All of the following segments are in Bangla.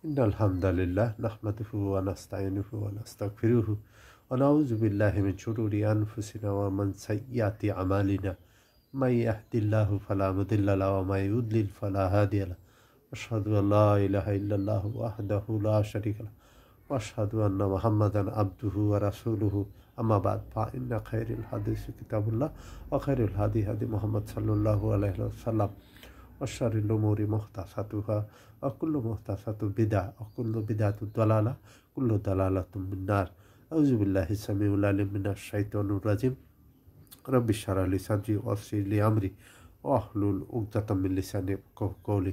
ইন্নাল হামদালিল্লাহ নাহমাদুহু ওয়া নাস্তাইনুহু ওয়া নাস্তাগফিরুহু ওয়া নাউযু বিল্লাহি মিন শুরুরি আনফুসিনা ওয়া মিন সাইয়্যাতি আমালিনা মাই ইয়াহদিল্লাহু ফালা মুদিল্লা লাহু ওয়া মাই ইউদ্লিল ফালা হাদিয়া লাহু আশহাদু আল্লা ইলাহা ইল্লাল্লাহু ওয়াহদাহু লা শারীকা লাহু ওয়া আশহাদু আন্না মুহাম্মাদান আবদুহু ওয়া রাসূলুহু আম্মা বা'দ ফাইন্না খায়রাল হাদিসি কিতাবুল্লাহ ওয়া খায়রুল হাদি হাদি মুহাম্মদ সাল্লাল্লাহু আলাইহি ওয়াসাল্লাম ওয়াশারিল উমুরি মুহদাসাতুহা ওয়া কুল্লু মুহদাসাতিন বিদআহ ওয়া কুল্লু বিদআতিন দালালাহ কুল্লু দালালাতিন ফিন্নার আউযু বিল্লাহি সামিউল আলিম মিনাশ শাইতানির রাজিম রব্বি ইশরাহ লি সাদরি ওয়াসসির লি আমরি ওয়াহলুল উকদাতাম মিন লিসানি ইয়াফকাহু কওলি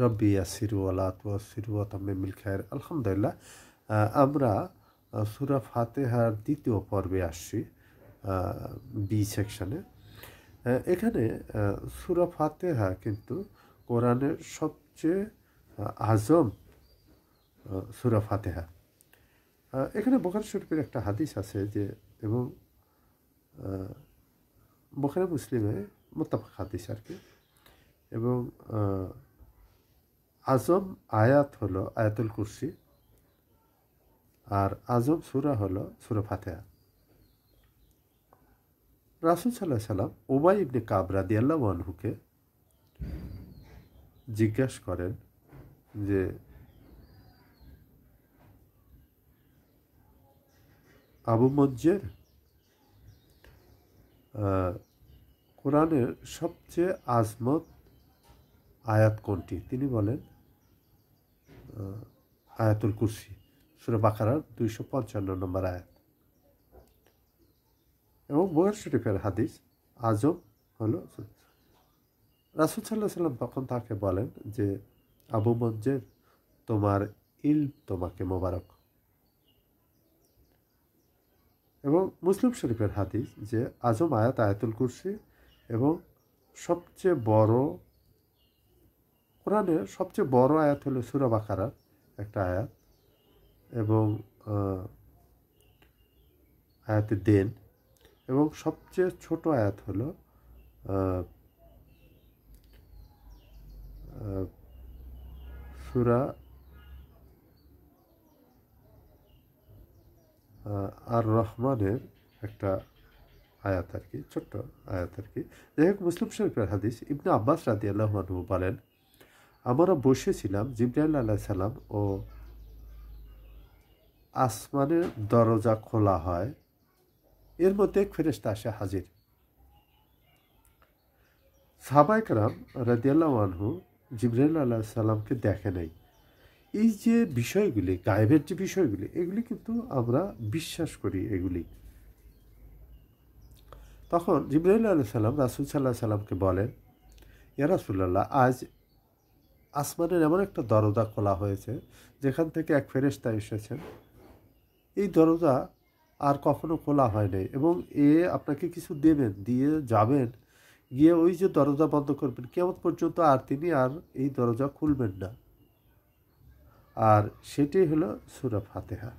রব্বি ইয়াসসির ওয়া লা তু'আসসির ওয়া তাম্মিমিল খায়র। আলহামদুলিল্লাহ, আমরা সূরা ফাতিহার দ্বিতীয় পর্বে আসছি, বি সেকশনে। এখানে সূরা ফাতিহা কিন্তু কোরআনের সবচেয়ে আজম সূরা ফাতিহা। এখানে বুখারী শরীফের একটা হাদিস আছে যে, এবং বুখারী মুসলিমে মুত্তাফাক হাদিস আর কি, এবং আজম আয়াত হলো আয়াতুল কুরসি, আর আজম সূরা হলো সূরা ফাতিহা। রাসূল সাল্লাল্লাহু আলাইহি সাল্লাম উবাই ইবনে কাব রাদিয়াল্লাহু আনহুকে জিজ্ঞাসা করেন যে, আবু মজ্জের কোরআনের সবচেয়ে আজমত আয়াত কোনটি? তিনি বলেন আয়াতুল কুরসি, সূরা বাকারার 255 নম্বর আয়াত। এবং বুখারী শরীফের হাদিস আজম হলো। রাসূল সাল্লাল্লাহু আলাইহি সাল্লাম তখন তাকে বলেন যে, আবু মজ্জের, তোমার ইলম তোমাকে মোবারক। এবং মুসলিম শরীফের হাদিস যে আজম আয়াত আয়াতুল কুরসি, এবং সবচেয়ে বড় কোরআনের সবচেয়ে বড় আয়াত হলো সূরা বাকারার একটা আয়াত, এবং আয়াতে দেন, এবং সবচেয়ে ছোট আয়াত হলো সূরা আর রহমানের একটা আয়াত আর কি, ছোট্ট আয়াত আর কি। যাই হোক, মুসলিম শরীফের হাদিস ইবনে আব্বাস রাদিয়াল্লাহু আনহু বলেন, আমরা বসেছিলাম, জিবরাইল আলাইহিস সালাম ও আসমানের দরজা খোলা হয়, এর মধ্যে এক ফেরেশতা আসে হাজির। সাহাবায়ে কেরাম রাদিয়াল্লাহু আনহু জিবরাইল আলাইহিস সালামকে দেখে নাই। এই যে বিষয়গুলি, গায়েবের যে বিষয়গুলি, এগুলি কিন্তু আমরা বিশ্বাস করি এগুলি। তখন জিবরাইল আলাইহিস সালাম রাসূল সাল্লাল্লাহু আলাইহি সাল্লামকে বলেন, ইয়া রাসূলুল্লাহ, আজ আসমানের এমন একটা দরজা খোলা হয়েছে যেখান থেকে এক ফেরেশতা এসেছেন। এই দরজা আর কখনো খোলা হয় নাই, এবং আপনাকে কিছু দেবেন, দিয়ে যাবেন, গিয়ে ওই যে দরজা বন্ধ করবেন, কিয়ামত পর্যন্ত আর তিনি আর এই দরজা খুলবেন না। আর সেটাই হলো সূরা ফাতিহা।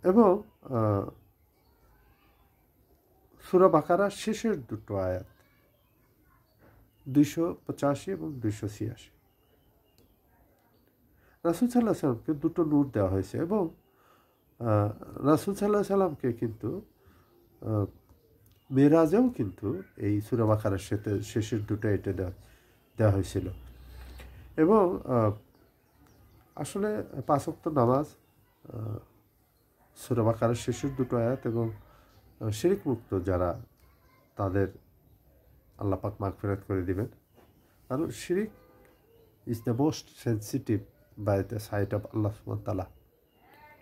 এবং সূরা বাকারার শেষের দুটো আয়াত 285 এবং 286, রাসূল সাল্লাল্লাহু আলাইহি সাল্লামকে দুটো নূর দেওয়া হয়েছে, এবং রাসূল সাল্লাল্লাহু আলাইহি সাল্লামকে কিন্তু মেরাজেও কিন্তু এই সূরা বাকারার শেষের দুটো এটা দেওয়া হয়েছিল। এবং আসলে 5 ওয়াক্ত নামাজ, সূরা বাকারার শেষের দুটো আয়াত, এবং শিরক মুক্ত যারা, তাদের আল্লাহ পাক মাগফিরাত করে দিবেন। কারণ শিরক is the most sensitive by the sight of Allah সুবহানাহু ওয়া তাআলা।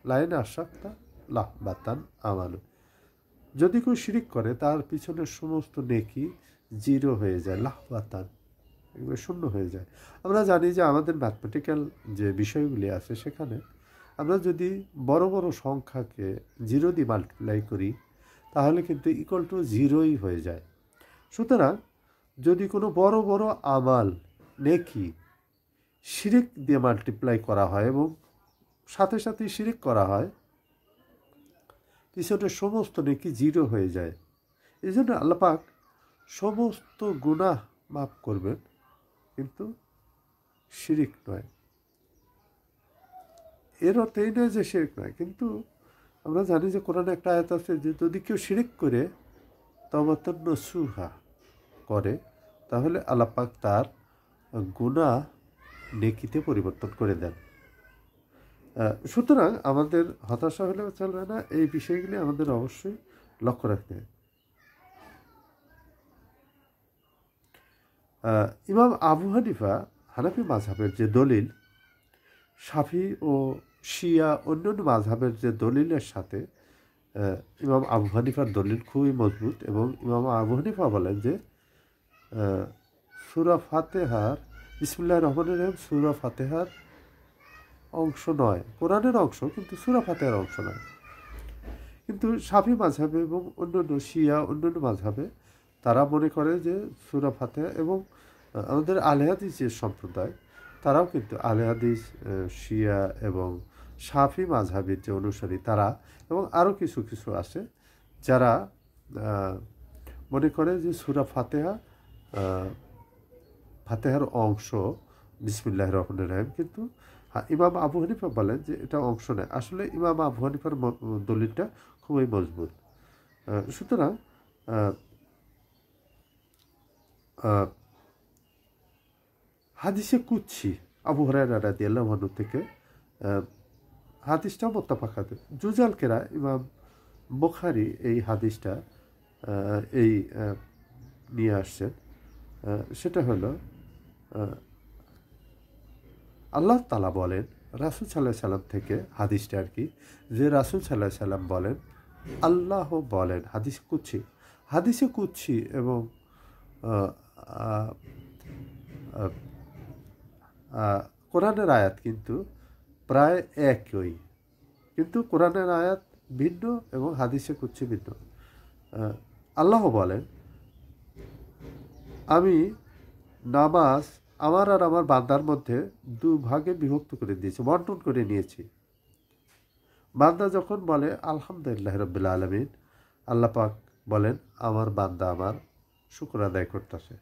লাইন আশরাকতা লাহবাতান আমালু, যদি কেউ শিরিক করে তার পিছনের সমস্ত নেকি জিরো হয়ে যায়, লাহবাতান, এগুলো শূন্য হয়ে যায়। আমরা জানি যে আমাদের ম্যাথমেটিক্যাল যে বিষয়গুলি আছে, সেখানে আমরা যদি বড় বড় সংখ্যাকে 0 দিয়ে মাল্টিপ্লাই করি, তাহলে কিন্তু ইকুয়াল টু 0ই হয়ে যায়। সুতরাং যদি কোনো বড় বড় আমাল, নেকি শিরিক দিয়ে মাল্টিপ্লাই করা হয় এবং সাথে সাথে শিরিক করা হয়, পিছনের সমস্ত নেকি 0 হয়ে যায়। এই জন্য আল্লাহ পাক সমস্ত গুনাহ মাফ করবেন, কিন্তু শিরিক নয়। এর অর্থ এই নয় যে শিরিক নয়, কিন্তু আমরা জানি যে কোরআনে একটা আয়াত আছে যে যদি কেউ শিরিক করে তওবাতুন নসুহা করে, তাহলে আল্লাহ পাক তার গুনাহ নেকিতে পরিবর্তন করে দেন। সুতরাং আমাদের হতাশা হলেও চলবে না, এই বিষয়গুলি আমাদের অবশ্যই লক্ষ্য রাখতে হবে। ইমাম আবু হানিফা হানাফি মাযহাবের যে দলিল, শাফি ও শিয়া অন্যান্য মাযহাবের যে দলিলের সাথে ইমাম আবু হানিফার দলিল খুবই মজবুত, এবং ইমাম আবু হানিফা বলেন যে সূরা ফাতিহার বিসমিল্লাহির রহমানির রহিম সূরা ফাতিহার অংশ নয়, কোরআনের অংশ, কিন্তু সূরা ফাতিহার অংশ নয়। কিন্তু শাফি মাযহাবে এবং অন্যান্য শিয়া অন্যান্য মাযহাবে তারা মনে করে যে সূরা ফাতিহা, এবং আমাদের আহলে হাদিস যে সম্প্রদায় তারাও কিন্তু আহলে হাদিস, শিয়া এবং শাফি মাযহাবের যে অনুসারী তারা, এবং আরও কিছু কিছু আছে যারা মনে করে যে সূরা ফাতিহা ফাতিহার অংশ বিসমিল্লাহির রহমানির রহিম, কিন্তু ইমাম আবু হানিফা বলেন যে এটা অংশ নয়। আসলে ইমাম আবু হানিফার দলিলটা খুবই মজবুত। সুতরাং হাদিসে কুদসি আবু হুরায়রা রাদিয়াল্লাহু আনহু থেকে হাদিসটা মুত্তাফাক হাদিস। জুজাল কেরা ইমাম বুখারী এই হাদিসটা এই নিয়ে আসছেন। সেটা হলো আল্লাহ তাআলা বলেন রাসূল সাল্লাল্লাহু আলাইহি সাল্লাম থেকে, হাদিসটা আর কি, যে রাসূল সাল্লাল্লাহু আলাইহি সাল্লাম বলেন, আল্লাহ বলেন, হাদিসে কুদসি এবং কোরআনের আয়াত কিন্তু প্রায় একই, কিন্তু কোরআনের আয়াত ভিন্ন এবং হাদিসে কুদসি ভিন্ন। আল্লাহ বলেন, আমি নামাজ আমার আর আমার বান্দার মধ্যে দুভাগে বিভক্ত করে দিয়েছি, বন্টন করে নিয়েছি। বান্দা যখন বলে আলহামদুলিল্লাহ রাব্বিল আলামিন, আল্লাহ পাক বলেন আমার বান্দা আমার শুকর আদায় করতেছে।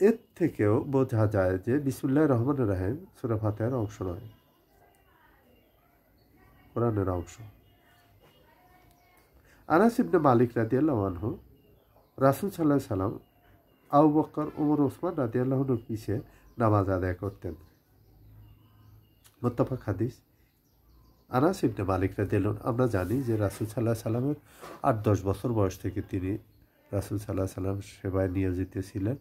এর থেকেও বোঝা যায় যে বিসমিল্লাহির রহমানির রহিম সূরা ফাতিহার অংশ নয়, কোরআনের অংশ। আনাস ইবনে মালিক রাদিয়াল্লাহু আনহু রাসূল সাল্লাল্লাহু আলাইহি সাল্লাম, আবু বকর, ওমর, ওসমান রাদিয়াল্লাহু আনহুর পিছে নামাজ আদায় করতেন। মুত্তাফাক হাদিস। আনাস ইবনে মালিক রাদিয়াল্লাহু আনহু, আমরা জানি যে রাসূল সাল্লাল্লাহু আলাইহি সাল্লামের ৮-১০ বছর বয়স থেকে তিনি রাসূল সাল্লাল্লাহু আলাইহি সাল্লাম সেবায় নিয়োজিত ছিলেন।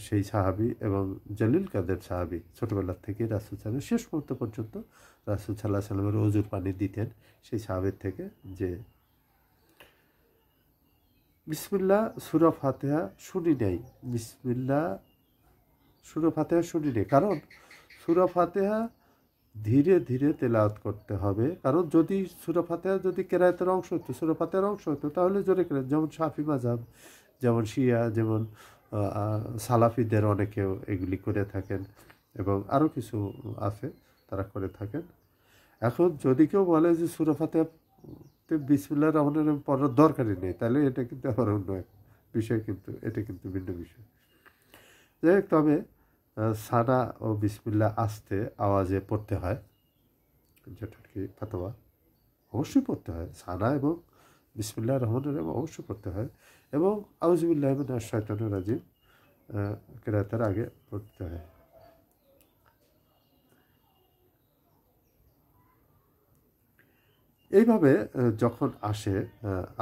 সেই সাহাবী এবং জলিল কাদের সাহাবী, ছোটবেলা থেকে রাসূল সাল্লাল্লাহু শেষ মুহূর্ত পর্যন্ত রাসূল সাল্লাল্লাহু আলাইহি সাল্লামের ওযুর পানি দিতেন, সেই সাহাবীর থেকে যে বিসমিল্লাহ সূরা ফাতিহা শুনি নাই, বিসমিল্লাহ সূরা ফাতিহা শুনি নাই, কারণ সূরা ফাতিহা ধীরে ধীরে তেলাওয়াত করতে হবে। কারণ যদি সূরা ফাতিহা যদি কেরায়াতের অংশ হতো, সূরা ফাতিহার অংশ হতো, তাহলে জোরে কেরাত, যেমন শাফি মাযহাব, যেমন শিয়া, যেমন সালাফিদের অনেকেও এগুলি করে থাকেন, এবং আরও কিছু আছে তারা করে থাকেন। এখন যদি কেউ বলে যে সূরা ফাতিহাতে বিসমিল্লাহির রহমানির রহিম পড়ার দরকারই নেই, তাহলে এটা কিন্তু আবার অন্য এক বিষয়, কিন্তু এটা কিন্তু ভিন্ন বিষয়। যাই হোক, তবে সানা ও বিসমিল্লাহ আস্তে আওয়াজে পড়তে হয়, যেটা কি ফাতোয়া, অবশ্যই পড়তে হয়। সানা এবং বিসমিল্লাহির রহমানির রহিম অবশ্যই পড়তে হয়, এবং আউযু বিল্লাহি মিনাশ শাইতানির রাজিম কিরাতের আগে পড়তে হয়। এইভাবে যখন আসে,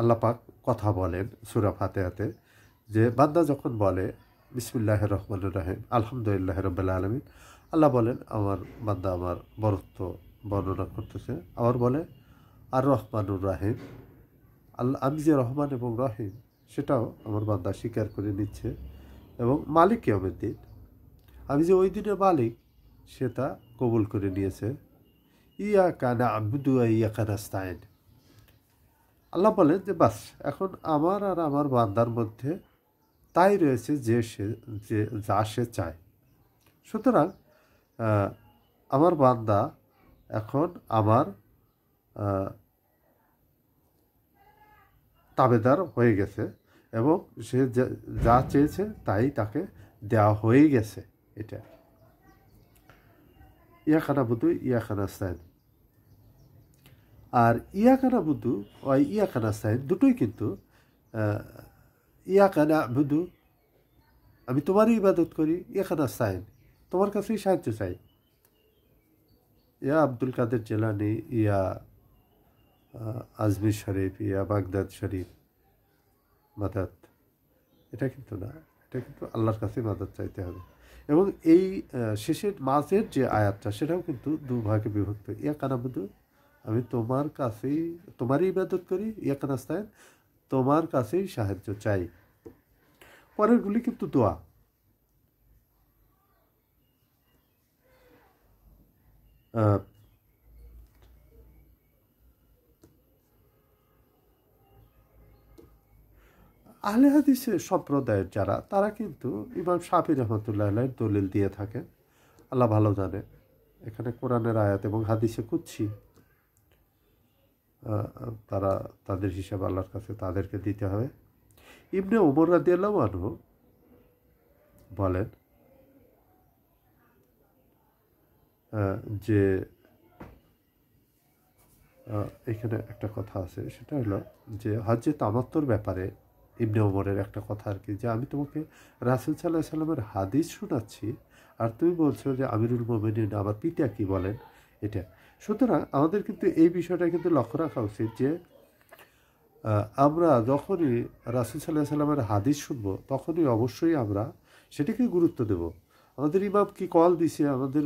আল্লাহ পাক কথা বলেন সূরা ফাতিহাতে, যে বান্দা যখন বলে বিসমিল্লাহির রহমানির রহিম আলহামদুলিল্লাহি রাব্বিল আলামিন, আল্লাহ বলেন আমার বান্দা আমার বরত্ব বর্ণনা করতেছে। আবার বলে আর রহমানুর রাহিম, আল্লাহ আমি যে রহমান এবং রহিম সেটাও আমার বান্দা স্বীকার করে নিচ্ছে, এবং মালিক কিয়ামতের দিন, আমি যে ওই দিনের মালিক সেটা কবুল করে নিয়েছে। ইয়াকা না'বুদু ওয়া ইয়াকা নাস্তাইন। আল্লাহ বলেন যে বাস, এখন আমার আর আমার বান্দার মধ্যে তাই রয়েছে যে যা সে চায়। সুতরাং আমার বান্দা এখন আমার তাবেদার হয়ে গেছে এবং সে যা চেয়েছে তাই তাকে দেওয়া হয়ে গেছে। এটা ইয়াকা নাবুদু ইয়াকা নাস্তাইন। আর ইয়াকা নাবুদু ও ইয়াকা নাস্তাইন দুটোই কিন্তু ইয়াকা নাবুদু আমি তোমারই ইবাদত করি, ইয়াকা নাস্তাইন তোমার কাছেই সাহায্য চাই। ইয়া আব্দুল কাদের জেলানি, ইয়া আজমির শরীফ, ইয়া বাগদাদ শরীফ মাদাত, এটা কিন্তু না, এটা কিন্তু আল্লাহর কাছে মাদাত চাইতে হবে। এবং এই শেষের মাঝের যে আয়াতটা সেটাও কিন্তু দুভাগে বিভক্ত। ইয়াকা নাবুদু আমি তোমার কাছেই তোমারই ইবাদত করি, ইয়াকা নাস্তাইন তোমার কাছেই সাহায্য চাই। পরেরগুলি কিন্তু দোয়া। আহলে হাদিসের সম্প্রদায়ের যারা, তারা কিন্তু ইমাম শাফি রহমতুল্লাহ আলাইহির দলিল দিয়ে থাকেন, আল্লাহ ভালো জানে। এখানে কোরআনের আয়াত এবং হাদিসে কুদসি তারা তাদের হিসাব আল্লাহর কাছে তাদেরকে দিতে হবে। ইবনে ওমর রাদিয়াল্লাহু আনহু বলেন যে এখানে একটা কথা আছে, সেটা হলো যে হজ্জে তামাত্তুর ব্যাপারে ইবনে ওমরের একটা কথা আর কি, যে আমি তোমাকে রাসূল সাল্লাল্লাহু আলাইহি সাল্লামের হাদিস শোনাচ্ছি আর তুমি বলছো যে আমিরুল মুমিনিন আমার পিতা কি বলেন। এটা সুতরাং আমাদের কিন্তু এই বিষয়টা কিন্তু লক্ষ্য রাখা উচিত যে আমরা যখনই রাসূল সাল্লাল্লাহু আলাইহি সাল্লামের হাদিস শুনবো তখনই অবশ্যই আমরা সেটাকে গুরুত্ব দেব। আমাদের ইমাম কি কল দিছে, আমাদের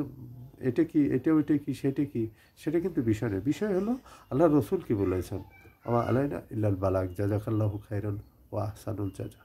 এটা কি, এটা ওইটা কি, সেটা কি, সেটা কিন্তু বিষয় নয়। বিষয় হলো আল্লাহ রসুল কি বলেছেন, আমা আলাইনা ইল্লাল বালাগ, জাযাকাল্লাহু খাইরান ওয়া আহসানুল জাযা।